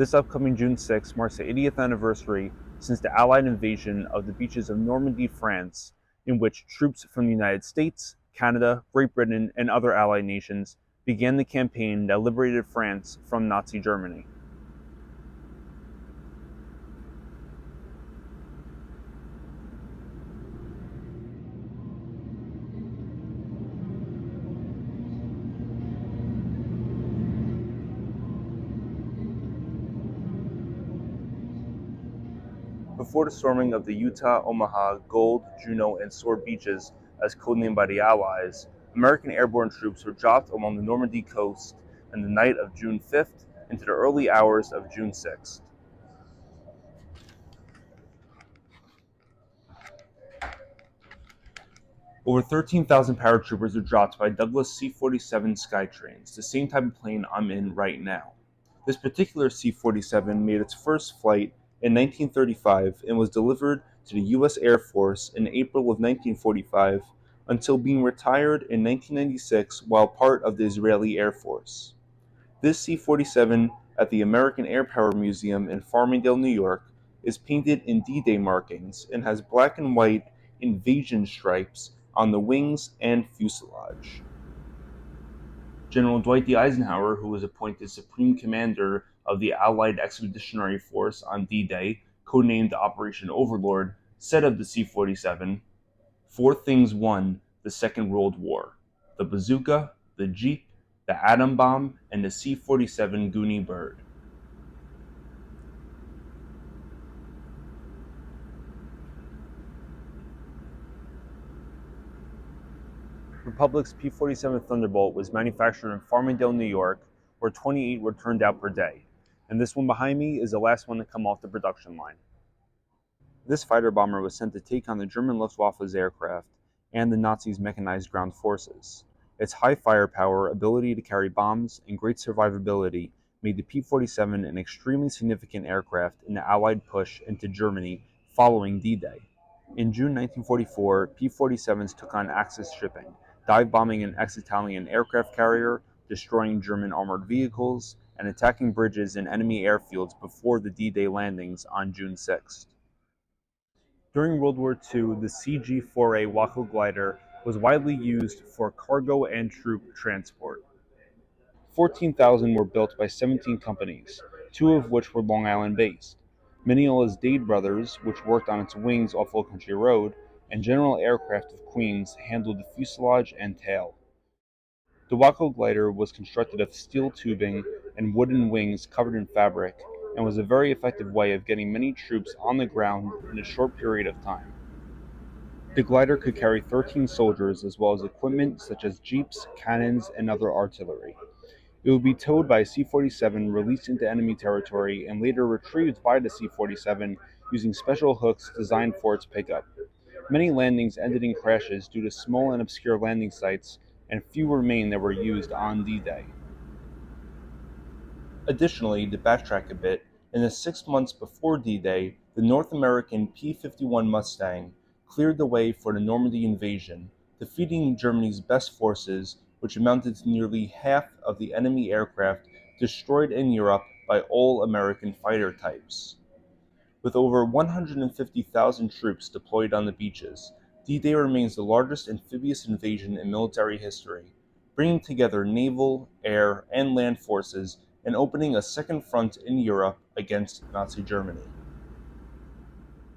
This upcoming June 6 marks the 80th anniversary since the Allied invasion of the beaches of Normandy, France, in which troops from the United States, Canada, Great Britain, and other Allied nations began the campaign that liberated France from Nazi Germany. Before the storming of the Utah, Omaha, Gold, Juno, and Sword beaches, as codenamed by the Allies, American airborne troops were dropped along the Normandy coast on the night of June 5th into the early hours of June 6th. Over 13,000 paratroopers were dropped by Douglas C-47 Skytrains, the same type of plane I'm in right now. This particular C-47 made its first flight in 1935 and was delivered to the U.S. Air Force in April of 1945 until being retired in 1996 while part of the Israeli Air Force. This C-47 at the American Air Power Museum in Farmingdale, New York, is painted in D-Day markings and has black and white invasion stripes on the wings and fuselage. General Dwight D. Eisenhower, who was appointed Supreme Commander of the Allied Expeditionary Force on D-Day, codenamed Operation Overlord, said of the C-47, "Four things won the Second World War: the bazooka, the Jeep, the atom bomb, and the C-47 Goonie bird." Republic's P-47 Thunderbolt was manufactured in Farmingdale, New York, where 28 were turned out per day, and this one behind me is the last one to come off the production line. This fighter bomber was sent to take on the German Luftwaffe's aircraft and the Nazis' mechanized ground forces. Its high firepower, ability to carry bombs, and great survivability made the P-47 an extremely significant aircraft in the Allied push into Germany following D-Day. In June 1944, P-47s took on Axis shipping, dive bombing an ex-Italian aircraft carrier, destroying German armored vehicles, and attacking bridges in enemy airfields before the D-Day landings on June 6th. During World War II, the CG-4A Waco glider was widely used for cargo and troop transport. 14,000 were built by 17 companies, two of which were Long Island-based. Mineola's Dade Brothers, which worked on its wings off Old Country Road, and General Aircraft of Queens handled the fuselage and tail. The Waco glider was constructed of steel tubing and wooden wings covered in fabric, and was a very effective way of getting many troops on the ground in a short period of time. The glider could carry 13 soldiers as well as equipment such as jeeps, cannons, and other artillery. It would be towed by a C-47 released into enemy territory and later retrieved by the C-47 using special hooks designed for its pickup. Many landings ended in crashes due to small and obscure landing sites, and few remain that were used on D-Day. Additionally, to backtrack a bit, in the 6 months before D-Day, the North American P-51 Mustang cleared the way for the Normandy invasion, defeating Germany's best forces, which amounted to nearly half of the enemy aircraft destroyed in Europe by all American fighter types. With over 150,000 troops deployed on the beaches, D-Day remains the largest amphibious invasion in military history, bringing together naval, air, and land forces and opening a second front in Europe against Nazi Germany.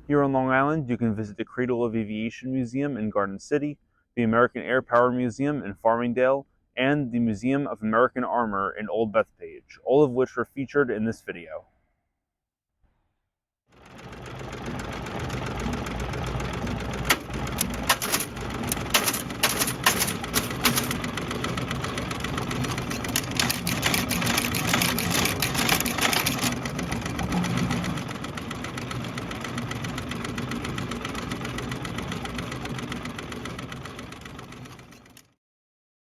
Here on Long Island, you can visit the Cradle of Aviation Museum in Garden City, the American Air Power Museum in Farmingdale, and the Museum of American Armor in Old Bethpage, all of which were featured in this video.